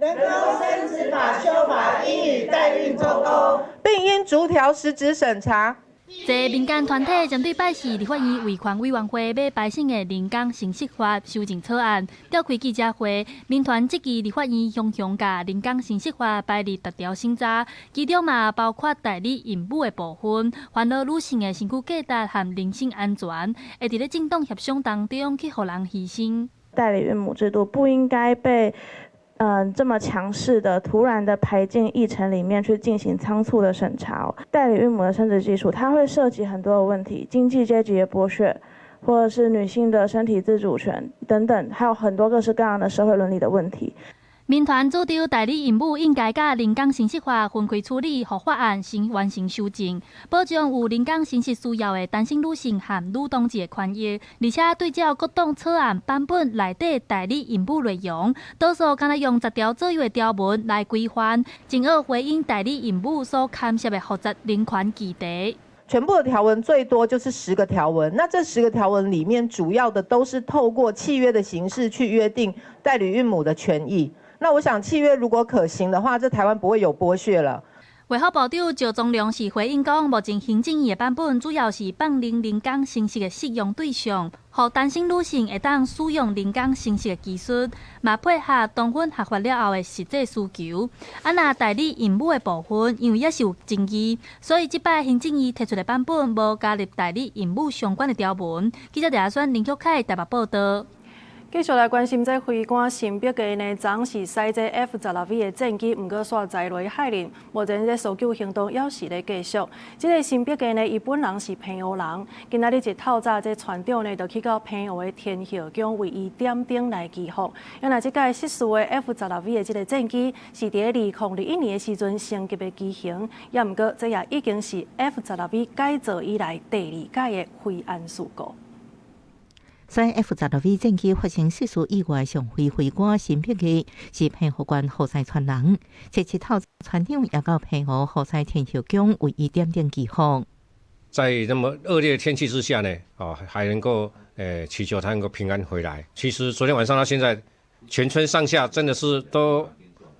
人工生殖法修法应与代孕脱钩，并应逐条实质审查。一个民间团体针对摆是立法院维权委员会要排审的人工生殖法修正草案召开记者会，民团即期立法院雄雄甲人工生殖法排入逐条审查，其中嘛包括代理孕母的部分，烦恼女性的身躯价值和人身安全，会伫咧政党协商当中去互人牺牲。代理孕母制度不应该被这么强势的、突然的排进议程里面去进行仓促的审查。代理孕母的生殖技术，它会涉及很多的问题，经济阶级的剥削，或者是女性的身体自主权等等，还有很多各式各样的社会伦理的问题。民团主张代理孕母应该甲人工生殖法分开处理，互法案先完成修正，保障有人工生殖需要的单身女性和女同志的权益。而且对照各党草案版本内底代理孕母内容，多数敢若用10条左右的条文来规范，进而回应代理孕母所牵涉的复杂人权议题。全部的条文最多就是10个条文，那这10个条文里面，主要的都是透过契约的形式去约定代理孕母的权益。那我想，契约如果可行的话，这台湾不会有剥削了。卫福部长赵宗良是回应讲，目前行政院的版本主要是放零人工生殖的适用对象，让单身女性会当使用人工生殖的技术，嘛配合同婚合法了后的实际需求。那代理孕母的部分，因为也是有争议，所以这摆行政院提出的版本无加入代理孕母相关的条文。记者查询林旭凯台北报道。继续来关心这飞官新北街呢，昨是驶这 F-16V 的战机，毋过煞载落海里。目前这搜救行动还是咧继续。这个新北街呢，伊本人是澎湖人，今仔日一透早，这船长呢就去到澎湖的天后宫为伊点灯来祈福。原来这届失事的 F-16V 的这个战机是伫2021年的时阵升级的机型，也毋过这也已经是 F-16V 改造以来第2届的飞安事故。在 F-16V 战机发生失事意外上飞官新北街是澎湖县河西村人，这7号船长也到澎湖河西天后宫为伊点灯祈福。在那么恶劣的天气之下呢，还能够祈求他能够平安回来。其实昨天晚上到现在，全村上下真的是都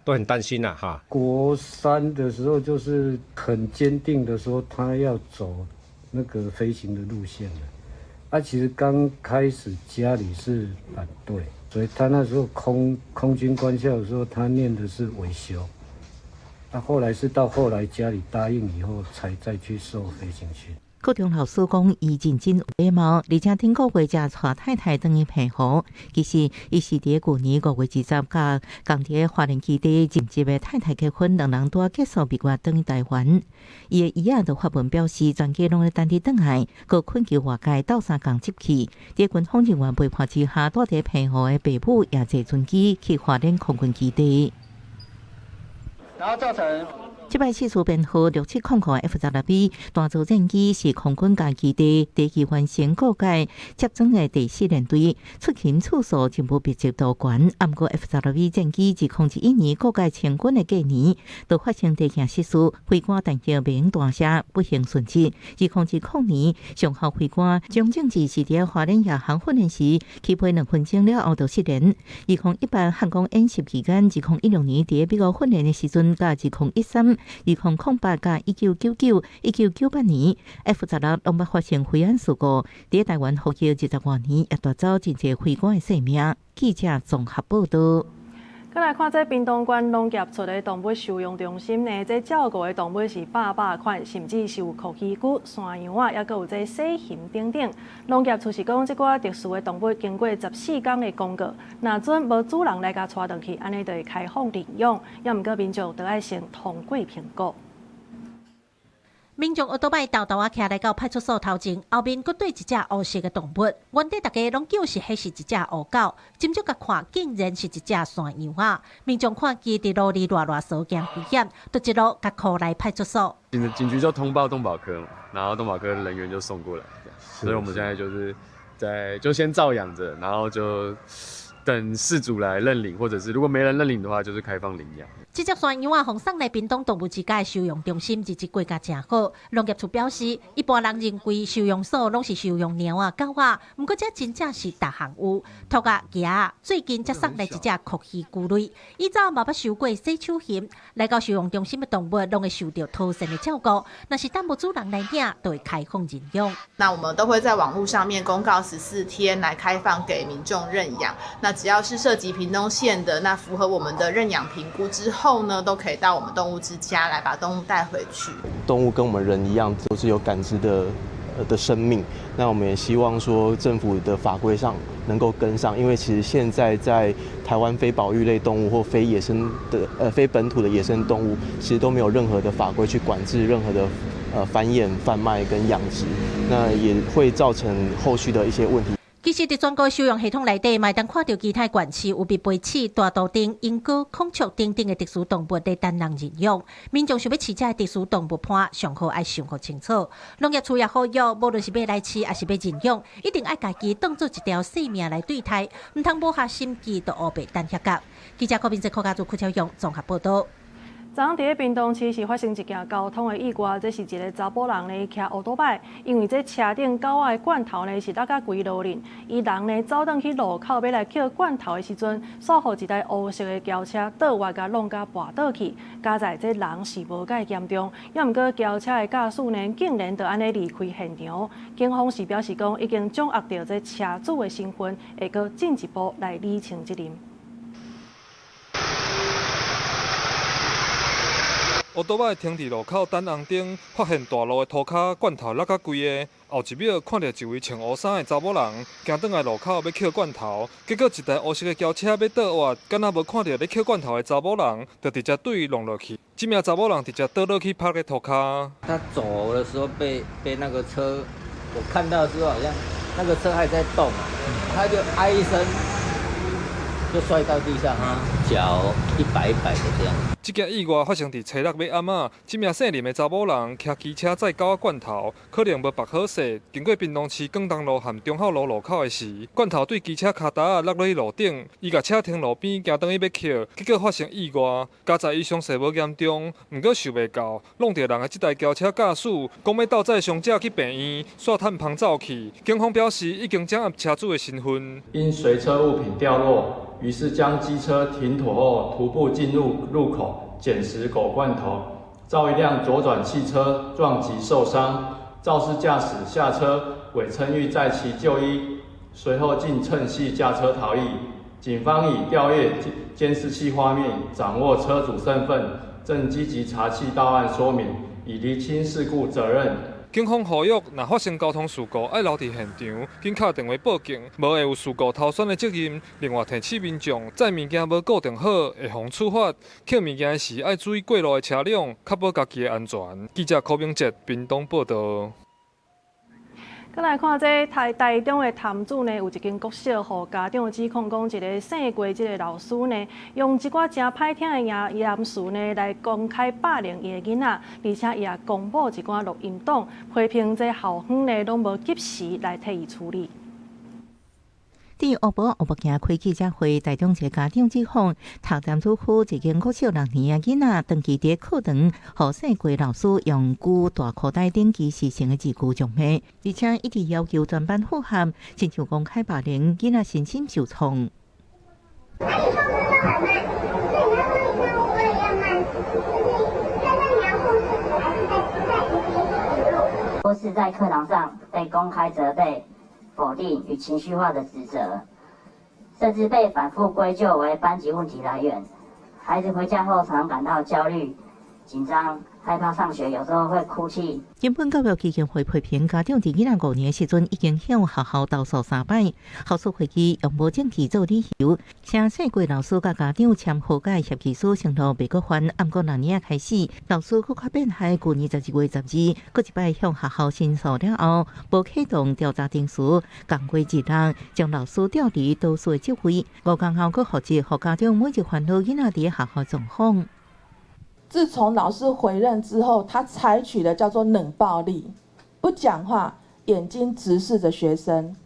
很担心呐哈。国3的时候就是很坚定的说他要走那个飞行的路线了。其实刚开始家里是反对，所以他那时候空军官校的时候，他念的是维修。后来是到后来家里答应以后，才再去受飞行训。高中老师讲，伊认真有礼貌，而且顶个月才带太太回去澎湖。其实，伊是伫去年5月20日，甲共伫花莲基地任职的太太结婚，两人都结束蜜月回去台湾。伊的姨仔就发文表示，全家拢咧等伫回来，佮困求外界斗相共接去。伫军方人员陪伴之下，带伫澎湖的爸母也坐专机去花莲空军基地。然后造成。这摆失事编号6700 F-16V 大造战机是空军家基地第2完成各界接种的第4联队，出勤次数真无密集度悬。不过 F-16V 战机自2021年各界成军的隔年，就发生第件失事，飞官但叫未用大赦，不幸殉职。2020年，上校飞官张正志是伫花莲亚航训练时起飞2分钟了后就失联。2018汉光演习期间，2016年伫美国训练的时阵，甲2013。2008甲1999、1998年 F-16拢捌发生飞安事故，伫台湾服役20多年，也夺走真侪飞官的性命。记者综合报道。再来看这屏东县农业处的动物收容中心呢，这照顾的动物是百款，甚至是有酷气骨、山羊啊，也佮有这细熊等等。农业处是讲，这寡特殊的动物经过14天的公告，若准无主人来甲带回去，安尼就会开放领养，也毋过民众都爱先通过评估。民众奥多摆豆豆啊，徛来到派出所头前，后面佮对一只乌色的动物，原底大家拢叫是迄是一只乌狗，真少甲看，竟然是一只山羊啊！民众看见伫路里乱扫惊危险，就一路甲靠来派出所。警局就通报动保科，然后动保科人员就送过来，所以我们现在就是就先照养着，然后就等饲主来认领，或者是如果没人认领的话，就是开放领养。这只山羊啊，奉送来屏东动物之家收容中心，日子过甲真好。农业处表示，一般人认为收容所拢是收容猫啊、狗啊，不过这真正是大项有兔啊、鸡啊。最近才送来一只酷气龟类，以早嘛捌收过洗手鉗，来到收容中心的动物拢会受到妥善的照顾。若是等无主人来领，都会开放认养。那我们都会在网络上面公告14天来开放给民众认养。那只要是涉及屏东县的，那符合我们的认养评估之后呢，都可以到我们动物之家来把动物带回去。动物跟我们人一样，都是有感知的生命。那我们也希望说，政府的法规上能够跟上，因为其实现在在台湾非保育类动物或非野生的非本土的野生动物，其实都没有任何的法规去管制任何的繁衍、贩卖跟养殖，那也会造成后续的一些问题。其实，伫全国收容系统内底，嘛当看到其他县市有被背刺、大头钉、鹦哥、孔雀等等的特殊动物在等人认养。民众想要饲这特殊动物伴，上好爱想好清楚。农业处也呼吁，无论是要来饲，还是要认养，一定爱家己当做一条生命来对待，唔通无下心机，就乌白等遐甲。记者柯斌在柯家组邱超勇综合报道。昨昏伫屏东市是发生一件交通的意外，这是一个查甫人呢骑乌多摆，因为这车顶狗仔的罐头呢是落甲规路面，伊人呢走转去路口要来捡罐头的时阵，煞互一台乌色的轿车倒滑甲弄甲跋倒去，加在这人是无介严重，要毋过轿车的驾驶呢竟然就安尼离开现场。警方是表示讲已经掌握到这车主的身份，会搁进一步来厘清责任。乌多摆停伫路口等红灯，发现大路的涂骹罐头落甲规个。后一秒看到一位穿乌衫的查某人行转来路口要捡罐头，结果一台乌色的轿车要倒滑，敢若无看到咧捡罐头的查某人，就直接对伊弄落去。这名查某人直接倒落去趴在涂骹。他走的时候被那个车，我看到的时候好像那个车还在动，他就哎一声。就摔到地上，脚一摆的这样。这件意外发生伫初六尾暗仔，这名姓林的查某人骑机车载狗仔罐头，可能无绑好势，经过屏东市广东路和中孝路路口的时，罐头对机车脚踏落落去路顶，伊甲车停路边，行转去要捡，结果发生意外。加在伊伤势无严重，毋过受袂到，弄着人的这台轿车驾驶讲要倒载伤者去病院，煞探旁走去。警方表示已经掌握车主的身份。因随车物品掉落。于是将机车停妥后，徒步进入路口捡拾狗罐头，遭一辆左转汽车撞击受伤。肇事驾驶下车，伪称欲载其就医，随后竟趁隙驾车逃逸。警方已调阅监视器画面，掌握车主身份，正积极查缉到案说明，以厘清事故责任。警方呼吁，若发生交通事故，爱留伫现场，紧敲电话报警，无会有事故逃窜的责任。另外，提醒民众载物件无固定好，会防处罚。捡物件时爱注意过路的车辆，确保家己的安全。记者柯明哲，屏东报道。再来看这台中的潭子呢，有一间国小，互家长指控讲，一个姓郭这个老师呢，用一寡真歹听的言辞呢，来公开霸凌伊的囡仔，而且也公布一寡录音档，批评这校方呢，拢无及时来替伊处理。伫乌埔行开记者会，台中一个家长指控，头站主妇一间国小6年的囡仔，长期伫课堂，互姓郭老师用具大裤带顶其实性的字句辱骂，而且一直要求全班复合，亲像公开霸凌，囡仔身心受创。或是在课堂上被公开责备、否定与情绪化的指责，甚至被反复归咎为班级问题来源。孩子回家后常感到焦虑、紧张、害怕上学，有时候会哭泣。原本教育基金会批评家长伫囡仔5年的时阵，已经向学校投诉3摆，校事会议用无证据做理由，请姓郭老师甲家长签和解协议书，承诺袂搁犯。暗过6年开始，老师佫较变态，去年12月12日，佫一摆向学校申诉了后，无启动调查程序，共过1日，将老师调离导师的职位。5天后，佫负责互家长每日烦恼囡仔伫学校状况。自从老师回任之后，他采取的叫做冷暴力，不讲话，眼睛直视着学生。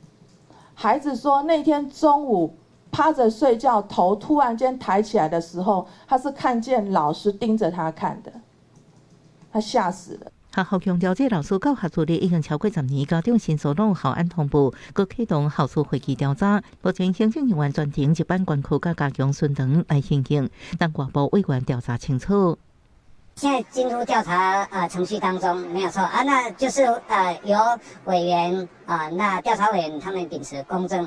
孩子说，那天中午趴着睡觉，头突然间抬起来的时候，他是看见老师盯着他看的，他吓死了。学校强调，这老师教学资历已经超过10年，家长申诉拢校安通报，佮启动校事会议调查。目前行政人员专程一班管区甲加强巡堂来进行，等外部委员调查清楚。现在进入调查程序当中，没有错啊，那就是由委员那调查委员他们秉持公正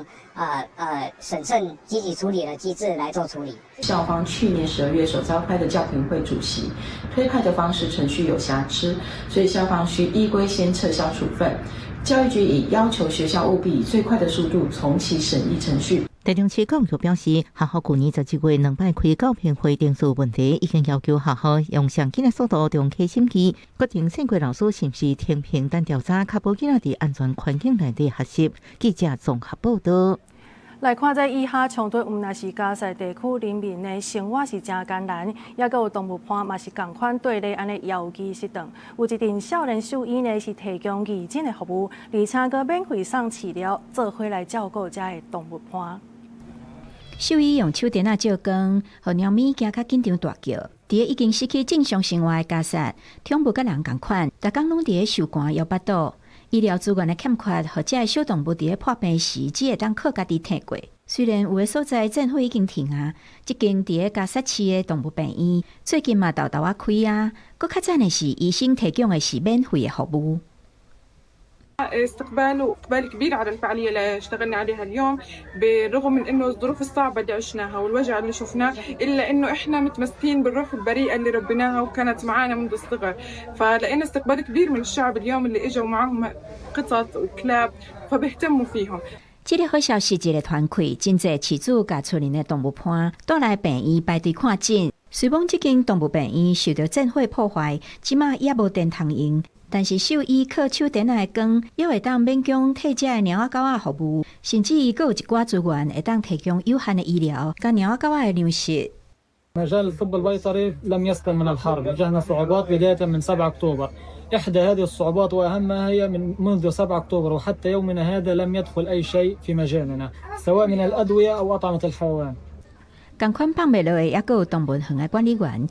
审慎、积极处理的机制来做处理。校方去年12月所召开的教评会主席推派的方式程序有瑕疵，所以校方需依规先撤销处分。教育局已要求学校务必以最快的速度重启审议程序。台中市教育局表示，学校去年12月2摆开教评会定数问题，已经要求学校用上紧的速度重启审议，决定姓郭老师是不是停评等调查，确保囡仔伫安全环境内底学习。记者综合报道。来看这以下冲突，毋但是加塞地区人民的生活是真艰难，也佮有动物伴嘛是共款对立安尼遥寄失当。有一阵少年兽医呢是提供义诊的服务，而且佮免费送饲料，做伙来照顾遮的动物伴。兽医用手电照光，互猫咪惊较紧张大叫。伫个已经失去正常生活的家属，宠物甲人共款，逐工拢伫个受寒摇巴肚。医疗资源的欠缺，或者小动物伫个破病时，只会当靠家己摕过。虽然有的所在政府已经停啊，即间伫个加沙市的动物病院，最近嘛豆豆啊开啊，佫较赞的是医生提供的是免费的服务。إقبال كبير على الفعالية اللي اشتغلنا عليها اليوم بالرغم من إنه الظروف الصعبة اللي عشناها والوجع اللي شفناه إلا إنه إحنا متمسكين بالروح البريئة اللي ربيناها وكانت معنا منذ الصغر فلقينا استقبال كبير من الشعب اليوم اللي إجوا معهم قطط وكلاب فبيهتموا فيهم。这个好消息，一个团队真济饲主甲厝邻的动物伴带来病院排队看诊。虽讲这间动物病院受到战火破坏，即马也无电通用。但是兽医靠手电的光，也会当勉强替这个猫仔狗仔服务，甚至佫有一寡资源会当提供有限的医疗，甲猫仔狗仔的粮食。مجال الطب البيطري لم يسلم من الحرب، واجهنا صعوبات بداية من 7 أكتوبر. إحدى هذه الصعوبات وأهمها هي منذ 7 أكتوبر وحتى يومنا هذا لم يدخل أي شيء في مجالنا، سواء من الأدوية أو أطعمة الحيوان. 同款放袂落的，也佫有动物园的管理员。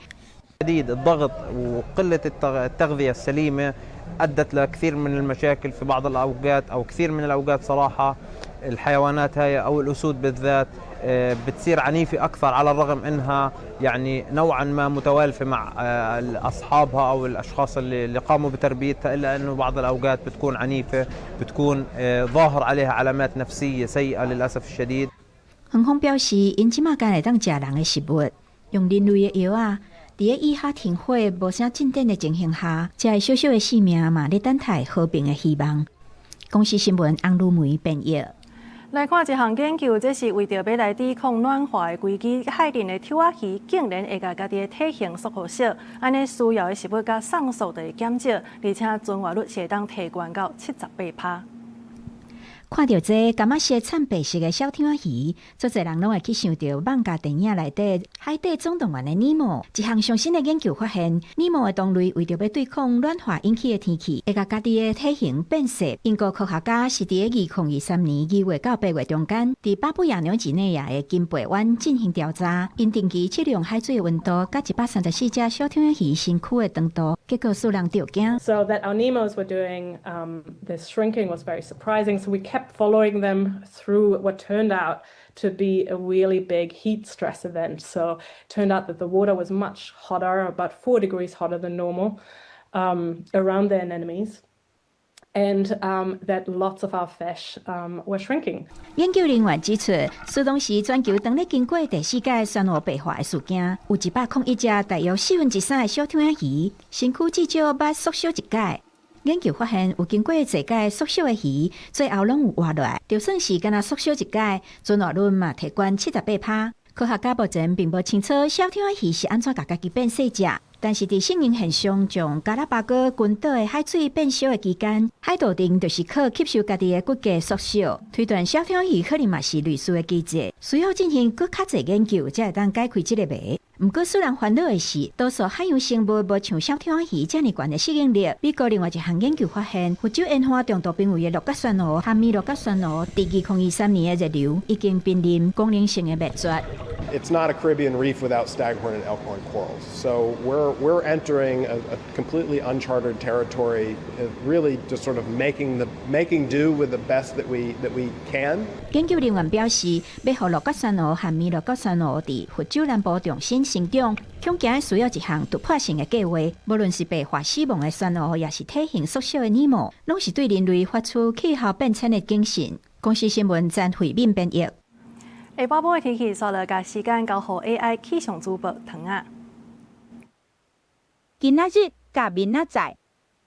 شديد الضغط وقلة التغذية السليمة أدت لكثير من المشاكل في بعض الأوقات أو كثير من الأوقات صراحة الحيوانات هاي أو الأسود بالذات بتصير عنيفة أكثر على الرغم أنها يعني نوعا ما متوالفة مع أصحابها أو الأشخاص اللي قاموا بتربيتها إلا أنه بعض الأوقات بتكون عنيفة بتكون ظاهر عليها علامات نفسية سيئة للأسف الشديد. 园方表示，因即马敢会当食人的食物，用人类的药啊。伫个以下停火无啥进展的情形下，这个小小的性命嘛，咧等待和平的希望。公司新闻洪如梅编译。来看一项研究，这是为着要来抵抗暖化的规矩，海里的跳仔鱼竟然会甲家己的体型缩小小，安尼需要的食物甲送速就会减少，而且存活率是会当提悬到78%。看到这感觉是惨白色的小跳仔鱼，足侪人拢会去想到漫画电影内底《海底总动员》的尼莫。一项上新的研究发现，尼莫的同类为着要对抗暖化引起的天气，会甲家己的体型变小。英国科学家是伫2023年2月到8月中间，伫巴布亚纽几内亚的金贝湾进行调查，因定期测量海水的温度，甲134只小跳仔鱼身躯的长度，结果数量着惊。So that our Nemos were doing this shrinking was very surprising. So we kept following them through what turned out to be a really big heat stress event. So it turned out that the water was much hotter, about 4 degrees hotter than normal, around their anemones. And that lots of our fish were shrinking. 研究人员指出，苏当时全球当咧经过第4届珊瑚白化的事件，有101只大约3/4的小跳仔鱼，身躯至少捌缩小1届。研究发现，有经过这届缩小的鱼，最后拢有活落来，就算是敢若缩小1届，存活率嘛提悬78%。科学家目前并不清楚小跳仔鱼是安怎甲家己变细只，但是伫适应现象将加拉巴哥群岛的海水变小的期间，海盗丁就是靠吸收家己的骨骼缩小，推断小跳鱼可能嘛是类似的机制，需要进行更较侪研究，才会当解开这个谜。不过，使人烦恼的是，多数海洋生物无像小跳鱼这么悬的适应力。美国另外一项研究发现，非洲沿岸重度濒危的六角珊瑚、汉米六角珊瑚，伫2023年的热流已经濒临功能性的灭绝。It's not a Caribbean reef without staghorn and elkhorn corals. So we're entering a completely uncharted territory, really just sort of making do with the best that we can. 研究人员表示，要让六角珊瑚、汉米六角珊瑚伫非洲南部重新生长，恐惊需要一项突破性的计划。无论是被化死亡的珊瑚，也是体型缩小的尼莫，拢是对人类发出气候变迁的警讯。公司新闻詹慧敏编译。下晡晡的天气，稍了甲时间交互 AI 气象主播唐啊。今仔日甲明仔载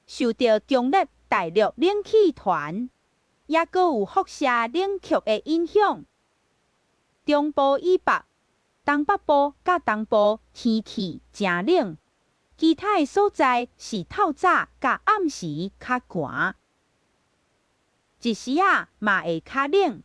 受到强烈大陆冷气团，也阁有辐射冷却的影响。中部以北、东北部甲东部天气真冷，其他的所在是透早甲暗时较寒，一时啊嘛会较冷。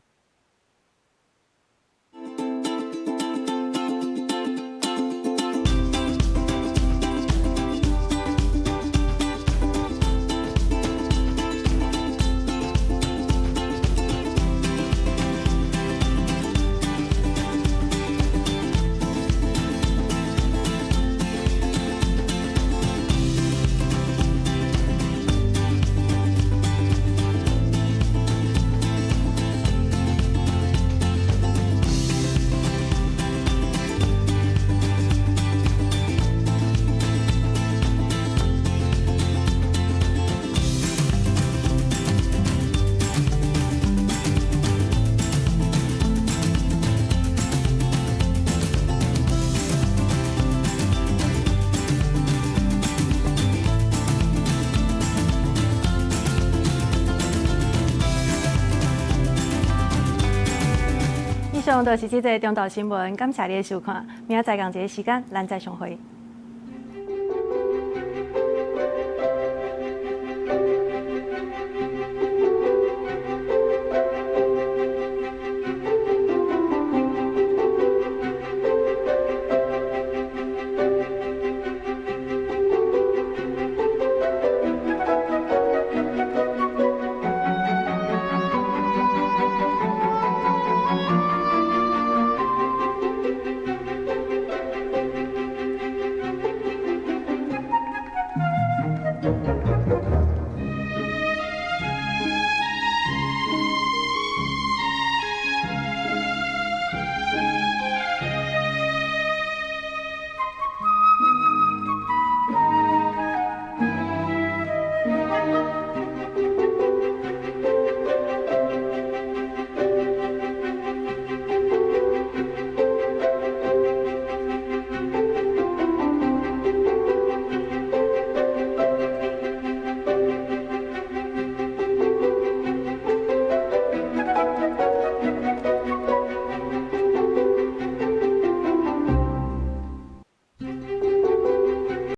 上就是这个中道新闻，感谢你的收看，明仔载同一个时间，咱再相会。